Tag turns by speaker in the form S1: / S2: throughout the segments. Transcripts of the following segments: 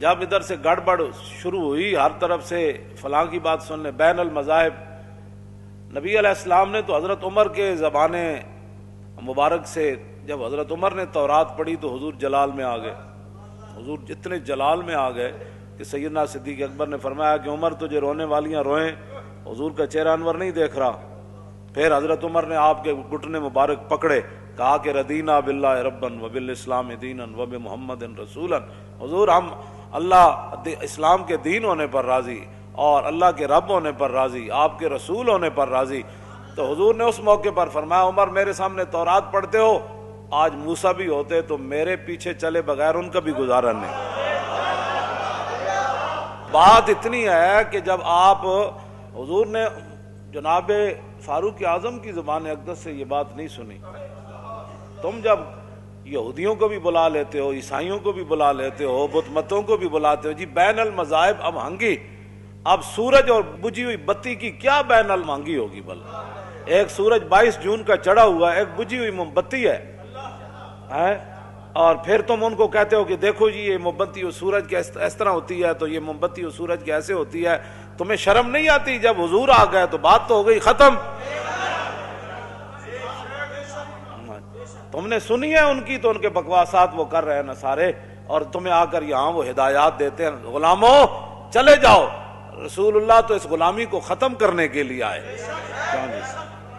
S1: جب ادھر سے گڑبڑ شروع ہوئی، ہر طرف سے فلاں کی بات سننے، بین المذاہب، نبی علیہ السلام نے تو حضرت عمر کے زبان مبارک سے جب حضرت عمر نے تورات پڑھی تو حضور جلال میں آ گئے، حضور اتنے جلال میں آ گئے کہ سیدنا صدیق اکبر نے فرمایا کہ عمر تجھے رونے والیاں روئیں، حضور کا چہرہ انور نہیں دیکھ رہا۔ پھر حضرت عمر نے آپ کے گھٹنے مبارک پکڑے، کہا کہ ردینا باللہ ربن وبالاسلام دینا وبمحمد رسولا، حضور ہم اللہ اسلام کے دین ہونے پر راضی اور اللہ کے رب ہونے پر راضی، آپ کے رسول ہونے پر راضی۔ تو حضور نے اس موقع پر فرمایا عمر میرے سامنے تورات پڑھتے ہو، آج موسیٰ بھی ہوتے تو میرے پیچھے چلے بغیر ان کا بھی گزارا نہیں۔ بات اتنی ہے کہ جب آپ حضور نے جناب فاروق اعظم کی زبان اقدس سے یہ بات نہیں سنی، تم جب یہودیوں کو بھی بلا لیتے ہو، عیسائیوں کو بھی بلا لیتے ہو، بت متوں کو بھی بلاتے ہو، جی بین المذاہب اب ہنگی، اب سورج اور بجھی ہوئی بتی کی کیا بین المہنگی ہوگی؟ بل ایک سورج 22 جون کا چڑھا ہوا ہے، ایک بجھی ہوئی موم بتی ہے، اور پھر تم ان کو کہتے ہو کہ دیکھو جی یہ موم بتی و سورج کی اس طرح ہوتی ہے، تو یہ موم بتی و سورج کی ایسے ہوتی ہے۔ تمہیں شرم نہیں آتی؟ جب حضور آ گئے تو بات تو ہو گئی ختم۔ تم نے سنی ہے ان کی، تو ان کے بکواسات وہ کر رہے ہیں نصارے، اور تمہیں آ کر یہاں وہ ہدایات دیتے ہیں غلاموں چلے جاؤ۔ رسول اللہ تو اس غلامی کو ختم کرنے کے لیے آئے،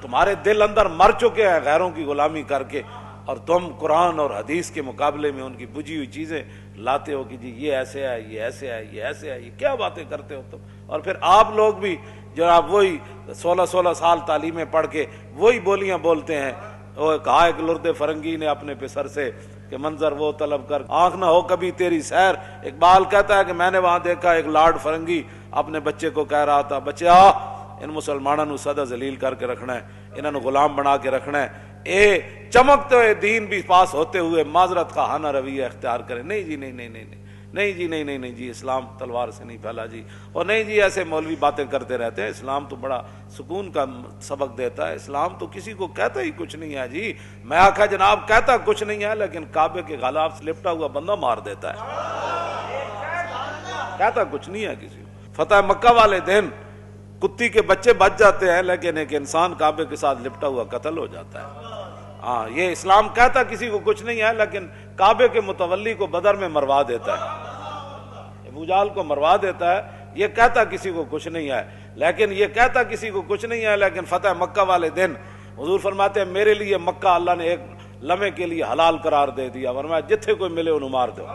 S1: تمہارے دل اندر مر چکے ہیں غیروں کی غلامی کر کے، اور تم قرآن اور حدیث کے مقابلے میں ان کی بجھی ہوئی چیزیں لاتے ہو کہ جی یہ ایسے ہے، یہ ایسے ہے، یہ ایسے ہے، یہ کیا باتیں کرتے ہو تم؟ اور پھر آپ لوگ بھی جناب وہی 16 سال تعلیمیں پڑھ کے وہی بولیاں بولتے ہیں۔ وہ کہا ایک لرد فرنگی نے اپنے پسر سے کہ منظر وہ طلب کر آنکھ نہ ہو کبھی تیری سیر۔ اقبال کہتا ہے کہ میں نے وہاں دیکھا ایک لاڈ فرنگی اپنے بچے کو کہہ رہا تھا، بچے آ ان مسلمانوں نو سدا ذلیل کر کے رکھنا ہے، انہوں نے غلام بنا کے رکھنا ہے، اے چمکتے ہوئے دین بھی پاس ہوتے ہوئے معذرت کا ہانہ رویہ اختیار کرے۔ نہیں جی، نہیں نہیں نہیں نہیں نہیں جی، نہیں نہیں نہیں جی، اسلام تلوار سے نہیں پھیلا جی، اور نہیں جی ایسے مولوی باتیں کرتے رہتے ہیں، اسلام تو بڑا سکون کا سبق دیتا ہے، اسلام تو کسی کو کہتا ہی کچھ نہیں ہے جی۔ میں آخا جناب کہتا کچھ نہیں ہے، لیکن کعبے کے غلاف سے لپٹا ہوا بندہ مار دیتا ہے، کہتا کچھ نہیں ہے کسی کو۔ فتح مکہ والے دن کتی کے بچے بچ جاتے ہیں، لیکن ایک انسان کعبے کے ساتھ لپٹا ہوا قتل ہو جاتا ہے۔ ہاں یہ اسلام کہتا کسی کو کچھ نہیں ہے، لیکن کعبے کے متولی کو بدر میں مروا دیتا ہے، ابو جہل کو مروا دیتا ہے، یہ کہتا کسی کو کچھ نہیں ہے، لیکن یہ کہتا کسی کو کچھ نہیں ہے، لیکن فتح مکہ والے دن حضور فرماتے ہیں میرے لیے مکہ اللہ نے ایک لمحے کے لیے حلال قرار دے دیا، ورنہ جتھے کوئی ملے انہوں مار دو۔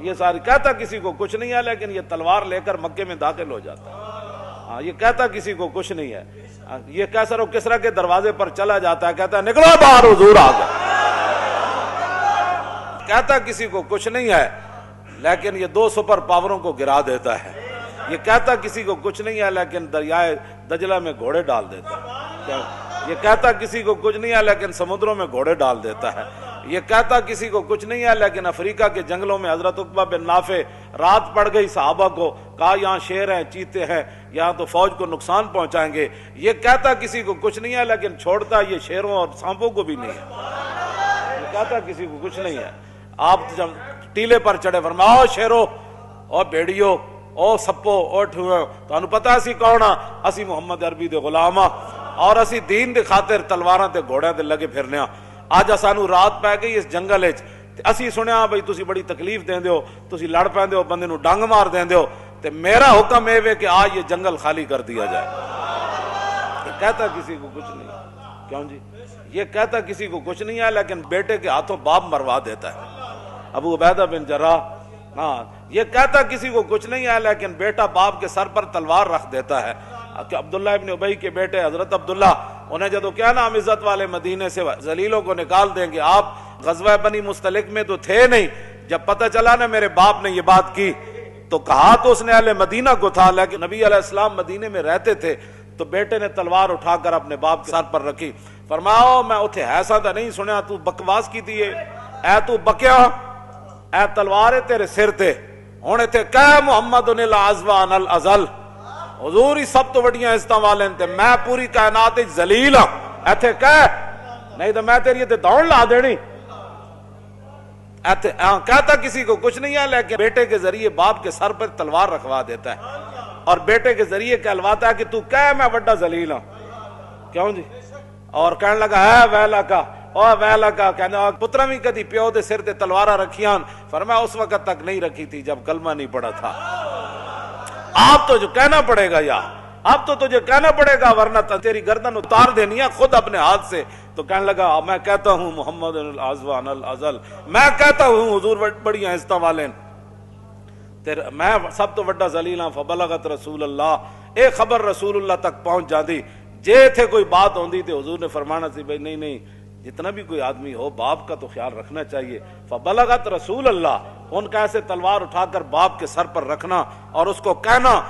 S1: یہ ساری کہتا کسی کو کچھ نہیں ہے، لیکن یہ تلوار لے کر مکے میں داخل ہو جاتا ہے۔ ہاں یہ کہتا کسی کو کچھ نہیں ہے، یہ کیسر و کسرا کے دروازے پر چلا جاتا ہے، کہتا ہے نکلو باہر حضور آ گئے۔ کہتا کسی کو کچھ نہیں ہے، لیکن یہ 2 سپر پاوروں کو گرا دیتا ہے۔ یہ کہتا کسی کو کچھ نہیں ہے، لیکن دریائے دجلہ میں گھوڑے ڈال دیتا ہے۔ یہ کہتا کسی کو کچھ نہیں ہے، لیکن سمندروں میں گھوڑے ڈال دیتا ہے۔ یہ کہتا کسی کو کچھ نہیں ہے، لیکن افریقہ کے جنگلوں میں حضرت عقبہ بن نافع رات پڑ گئی، صحابہ کو کہا یہاں شیر ہیں، چیتے ہیں، یہاں تو فوج کو نقصان پہنچائیں گے۔ یہ کہتا کسی کو کچھ نہیں ہے، لیکن چھوڑتا یہ شیروں اور سانپوں کو بھی نہیں ہے۔ یہ کہتا کسی کو کچھ نہیں ہے۔ آپ جب ٹیلے پر چڑھے فرمایا او شیرو، او بھیڑیو، او سپو، او ٹھوئے، تو انہوں پتا اسی کون ہاں؟ اسی محمد عربی دے غلام ہاں، اور اسی دین دے خاطر تلواراں تے گھوڑیاں تے لگے پھرنے ہاں۔ آج سانو رات پہ گئی اس جنگل وچ، اسی سنیا بھئی تسی بڑی تکلیف دیندے ہو، تسی لڑ پیندے ہو، بندے نو ڈنگ مار دیندے ہو، تے میرا حکم اے وے کہ آج یہ جنگل خالی کر دیا جائے۔ یہ کہتا کسی کو کچھ نہیں، کیوں جی؟ یہ کہتا کسی کو کچھ نہیں ہے، لیکن بیٹے کے ہاتھوں باپ مروا دیتا ہے۔ ابو عبیدہ بن جراح، ہاں یہ کہتا کسی کو کچھ نہیں ہے، لیکن بیٹا باپ کے سر پر تلوار رکھ دیتا ہے۔ کہ عبداللہ ابن ابی کے بیٹے حضرت عبداللہ، انہیں جدو کیا نا ہم عزت والے مدینے سے ذلیلوں کو نکال دیں گے، آپ غزوہ بنی مستلق میں تو تھے نہیں، جب پتہ چلا نا میرے باپ نے یہ بات کی تو کہا تو اس نے اہل مدینہ کو تھا، لیکن نبی علیہ السلام مدینے میں رہتے تھے، تو بیٹے نے تلوار اٹھا کر اپنے باپ کے سر پر رکھی، فرمایا میں اتھے ایسا تھا نہیں سنیا تو بکواس کی تھی، اے تو بکیا، اے تلوارے تیرے سر تے ہونے تھے کہ محمد العزوان الازل، حضور ہی سب تو وڈیاں عزتاں والے تے میں پوری کائنات وچ ذلیل ہاں، ایتھے کہ نہیں تو میں تیری تے دوڑ لا دینی۔ کہتا کسی کو کچھ نہیں ہے، لیکن بیٹے کے ذریعے باپ کے سر پر تلوار رکھوا دیتا ہے اور بیٹے کے ذریعے کہلواتا ہے کہ تو کہہ میں بڑا ذلیل ہوں. کیوں جی؟ اور کہنے لگا ہے ویلا کا اور ویلا کا، کہنا پترا بھی کدی پیو دے سر تے تلوارا رکھیاں؟ فرمایا اس وقت تک نہیں رکھی تھی جب کلمہ نہیں پڑا تھا. آپ تو جو کہنا پڑے گا یا اب تو تجھے کہنا پڑے گا ورنہ تیری گردن اتار دینی ہے خود اپنے ہاتھ سے. تو کہنے لگا میں کہتا ہوں محمد الازوان الازل، میں کہتا ہوں حضور بڑی عزت والے میں سب تو بڑا ذلیل ہوں. فبلغت رسول اللہ، ایک خبر رسول اللہ تک پہنچ جاتی. جے تھے کوئی بات ہوندی تھی حضور نے فرمانا سی بھائی نہیں نہیں، جتنا بھی کوئی آدمی ہو باپ کا تو خیال رکھنا چاہیے. فبلغت رسول اللہ، ان کا ایسے تلوار اٹھا کر باپ کے سر پر رکھنا اور اس کو کہنا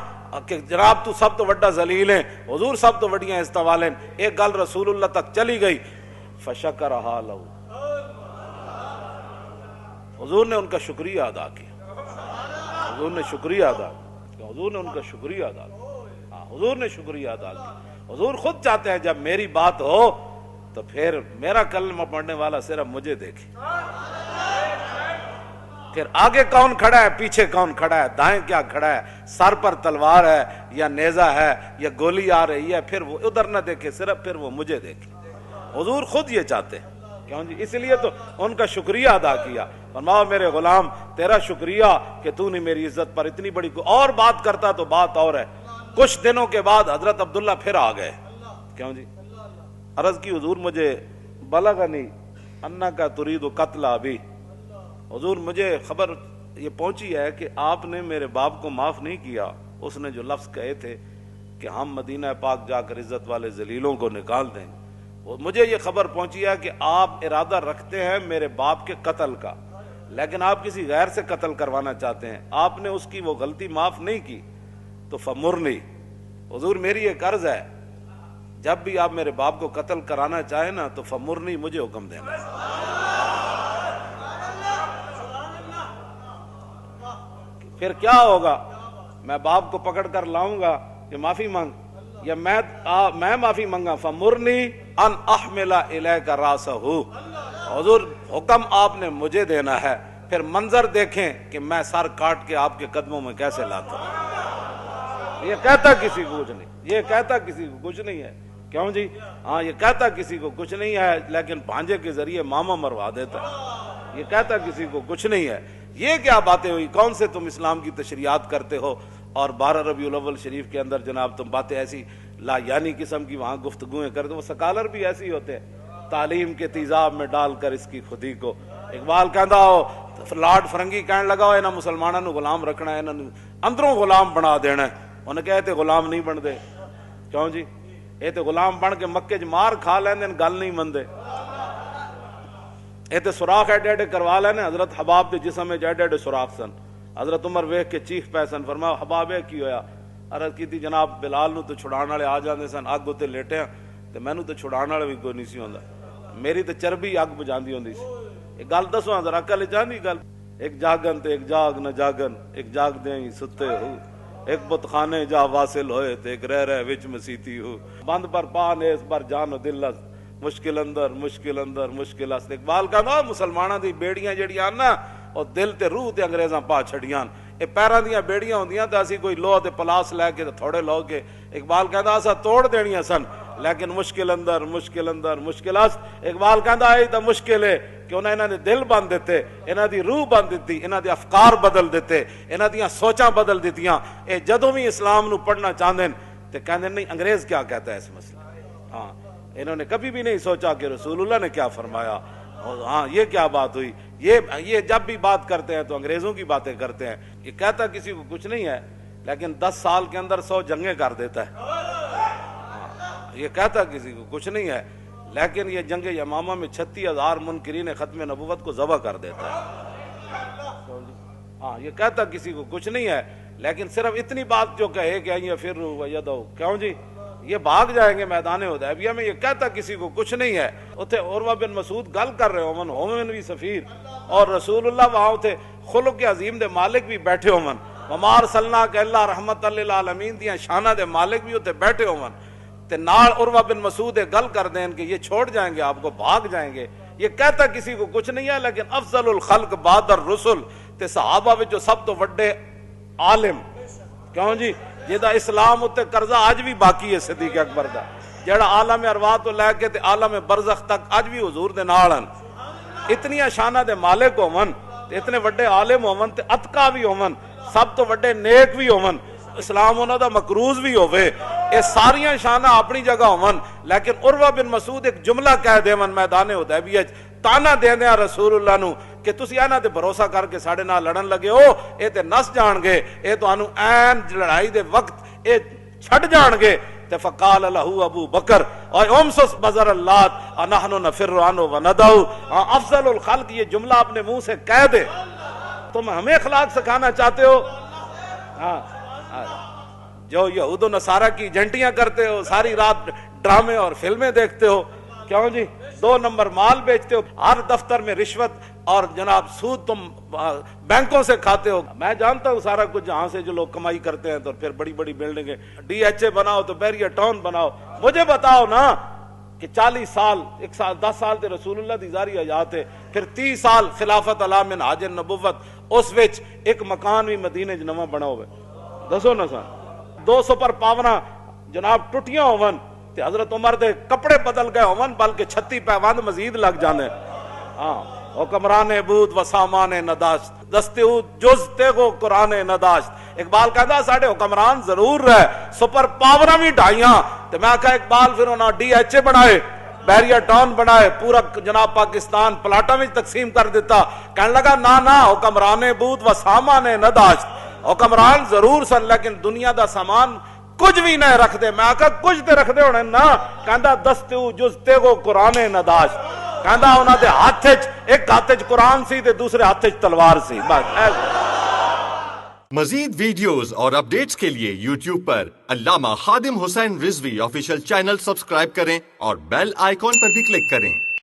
S1: کہ جناب تو سب تو بڑا ذلیل ہیں، حضور سب تو بڑی عزت والے ہیں. ایک گل رسول اللہ تک چلی گئی. فشکرہا لہو، حضور نے ان کا شکریہ ادا کیا. حضور نے شکریہ ادا کیا، حضور نے ان کا شکریہ ادا کیا. حضور نے شکریہ ادا کیا. حضور خود چاہتے ہیں جب میری بات ہو تو پھر میرا کلمہ پڑھنے والا صرف مجھے دیکھے. پھر آگے کون کھڑا ہے، پیچھے کون کھڑا ہے، دائیں کیا کھڑا ہے، سر پر تلوار ہے یا نیزہ ہے یا گولی آ رہی ہے، پھر وہ ادھر نہ دیکھے، صرف پھر وہ مجھے دیکھے. حضور خود یہ چاہتے ہیں. کیوں جی؟ اس لیے تو ان کا شکریہ ادا کیا. فرماؤ میرے غلام تیرا شکریہ کہ تو نے میری عزت پر اتنی بڑی اور بات کرتا تو بات اور ہے. کچھ دنوں کے بعد حضرت عبداللہ پھر آ گئے. کیوں جی؟ عرض کی حضور مجھے بلغنی انکا ترید قتل ابی، حضور مجھے خبر یہ پہنچی ہے کہ آپ نے میرے باپ کو معاف نہیں کیا. اس نے جو لفظ کہے تھے کہ ہم مدینہ پاک جا کر عزت والے ذلیلوں کو نکال دیں، مجھے یہ خبر پہنچی ہے کہ آپ ارادہ رکھتے ہیں میرے باپ کے قتل کا، لیکن آپ کسی غیر سے قتل کروانا چاہتے ہیں. آپ نے اس کی وہ غلطی معاف نہیں کی. تو فمرنی، حضور میری ایک عرض ہے، جب بھی آپ میرے باپ کو قتل کرانا چاہیں نا تو فمرنی، مجھے حکم دینا. پھر کیا ہوگا؟ میں باپ کو پکڑ کر لاؤں گا کہ معافی مانگ، یا میں معافی مانگا. فمرنی ان احمل الیک راسہ، حضور حکم آپ نے مجھے دینا ہے. پھر منظر دیکھیں کہ میں سر کاٹ کے آپ کے قدموں میں کیسے لاتا ہوں. یہ کہتا کسی کو کچھ نہیں، یہ کہتا کسی کو کچھ نہیں ہے. کیوں جی؟ ہاں یہ کہتا کسی کو کچھ نہیں ہے، لیکن بھانجے کے ذریعے ماما مروا دیتا ہے. یہ کہتا کسی کو کچھ نہیں ہے. یہ کیا باتیں ہوئی؟ کون سے تم اسلام کی تشریحات کرتے ہو اور 12 ربیع الاول شریف کے اندر جناب تم باتیں ایسی لا یعنی قسم کی وہاں گفتگویں کرتے. وہ سکالر بھی ایسے ہی ہوتے ہیں، تعلیم کے تیزاب میں ڈال کر اس کی خودی کو. اقبال کہندا ہو، لارڈ فرنگی کہنے لگا ہو انہاں مسلمانوں نو غلام رکھنا ہے، انہاں اندروں غلام بنا دینا ہے. انہیں کہے تے غلام نہیں بن دے. کیوں جی؟ یہ تے غلام بن کے مکے چ مار کھا لیندے، گل نہیں مندے. یہ تے سوراخ ایڈے ایڈے کروا لینے. حضرت حباب دے جسم وچ ایڈے ایڈے سوراخ سن. حضرت عمر ویکھ کے چیخ پے سن. فرمایا حباب کی ہویا؟ عرض کی جناب بلال نو تو چھڑان والے آ جاندے سن، اگ تے لیٹے تے مینوں تو چھڑان والا بھی کوئی نہیں سی ہوندا. میری تے چربی اگ بجاندی ہوندی سی. ایک گل دسو ذرا عقل چاندی گل. ایک جاگن تے ایک جاگ نہ جاگن، ایک جاگ دے ہی ستے ہو، ایک بت خانے جا واصل ہوئے تے ایک رہ وچ مسیتی ہو. بند پر پا نیس پر جان و دل مشکل اندر مشکل اندر مشکل است. اقبال کہندا مسلماناں دی بیڑیاں جڑیاں نا او دل تے روح تے انگریزاں پا چھڑیاں. اے پیراں دیاں بیڑیاں ہوندیاں تے اسی کوئی لوہ تے پلاس لے کے تے تھوڑے لو کے. اقبال کہندا اسا توڑ دینیاں سن لیکن مشکل اندر مشکل اندر مشکل است. اقبال کہندا اے تے مشکل ہے کہ انہاں نے دل بند دیتے، انہاں دی روح بند دتی، انہاں دے افکار بدل دیتے، انہاں دیاں سوچاں بدل دتیاں. اے جدوں بھی اسلام نو پڑھنا چاہندے تے کہندے نہیں انگریز کیا کہتا ہے اس مسئلے. ہاں انہوں نے کبھی بھی نہیں سوچا کہ رسول اللہ نے کیا فرمایا. ہاں یہ کیا بات ہوئی. یہ جب بھی بات کرتے ہیں تو انگریزوں کی باتیں کرتے ہیں. یہ کہتا کسی کو کچھ نہیں ہے لیکن 10 سال کے اندر 100 جنگیں کر دیتا ہے. یہ کہتا کسی کو کچھ نہیں ہے لیکن یہ جنگ یمامہ میں 36,000 منکرین ختم نبوت کو ذبح کر دیتا ہے. ہاں یہ کہتا کسی کو کچھ نہیں ہے لیکن صرف اتنی بات جو کہے کہ یہ پھر یدو کیوں جی یہ بھاگ جائیں گے میدان حدیبیہ میں. یہ کہتا کسی کو کچھ نہیں ہے. اتھے عروہ بن مسعود گل کر رہے ہومن بھی سفیر اور رسول اللہ وہاں اتھے خلق عظیم دے مالک بھی بیٹھے ہومن. وما ارسلناک الا رحمت للعالمین دیاں شانہ دے مالک بھی اتھے بیٹھے ہومن. تے نال عروہ بن مسعود گل کر دیں کہ یہ چھوڑ جائیں گے آپ کو، بھاگ جائیں گے. یہ کہتا کسی کو کچھ نہیں ہے، لیکن افضل الخلق بعد الرسل تے صحابہ وچ سب تو وڈے عالم کیوں جی جہاں اسلام اتنے قرضہ اج بھی باقی ہے صدیق اکبر دا، جہاں عالم ارواح تو لے کے تے عالم برزخ تک اج بھی حضور دے نال ہن، اتنی شانہ دے مالک ہون تے اتنے وڈے عالم ہون تے اتقا بھی ہون، سب تو وڈے نیک بھی ہون، اسلام انہاں دا مقروض بھی ہوئے، یہ ساریاں شانہ اپنی جگہ ہون، لیکن عروہ بن مسعود ایک جملہ کہہ دے من میدان حدیبیہ تانا دیندے ہیں رسول اللہ نو کہ تسی انہاں تے بھروسہ کر کے ساڈے نال لڑن لگے ہو، اے تے نس جان گے، اے تانوں عین لڑائی دے وقت اے چھڈ جان گے۔ تے فقال له ابو بکر اور امسس بزر اللات نحن نفر عنه وندعو، افضل الخلق یہ جملہ اپنے منہ سے کہہ دے۔ تم ہمیں اخلاق سکھانا چاہتے ہو؟ جو یہود و نصارہ کی ایجنٹیاں کرتے ہو، ساری رات ڈرامے اور فلمیں دیکھتے ہو، کیوں جی 2 نمبر مال بیچتے ہو، ہر دفتر میں رشوت اور جناب سود تم بینکوں سے کھاتے ہو۔ میں جانتا ہوں سارا کچھ جہاں سے جو لوگ کمائی کرتے ہیں، تو پھر بڑی بڑی بلڈنگیں ڈی ایچ اے بناؤ تو بیریا ٹاؤن بناؤ۔ مجھے بتاؤ نا کہ 40 سال 10 سال تے رسول اللہ دی ظاہری حیات ہے، پھر 30 سال خلافت علی من حاج النبوت، اس وچ ایک مکان بھی مدینے چ نواں بنا ہوئے، دسو نا سا 2 سپر پاورا جناب ٹوٹیاں ہون تے حضرت عمر دے کپڑے بدل گئے ہون، بلکہ 36 پیوند مزید لگ جانے۔ ہاں حکمران عبود و سامان نداشت دستے جز تیغو قرآن نداشت۔ اقبال کہتا ساڑھے حکمران ضرور رہے، سپر پاورا بھی ڈھائیاں، تو میں کہا اقبال پھر انہاں ڈی ایچ اے بنائے، بیریا ٹاؤن بنائے، پورا جناب پاکستان پلاٹا میں تقسیم کر دیتا۔ کہنے لگا نا حکمران عبود و سامان نداشت، حکمران ضرور سن لیکن دنیا دا سامان کچھ بھی نہیں رکھ دے۔ میں کہا کچھ تے رکھ دے ہونے نا، کہندا دستو جز تیغو قرآن نداشت، کہندا انہاں دے ہاتھ وچ ایک ہاتھ وچ قرآن سی تے دوسرے ہاتھ وچ تلوار سی۔
S2: مزید ویڈیوز اور اپڈیٹس کے لیے یوٹیوب پر علامہ Khadim Hussain Rizvi official channel subscribe کریں اور بیل آئیکن پر بھی کلک کریں۔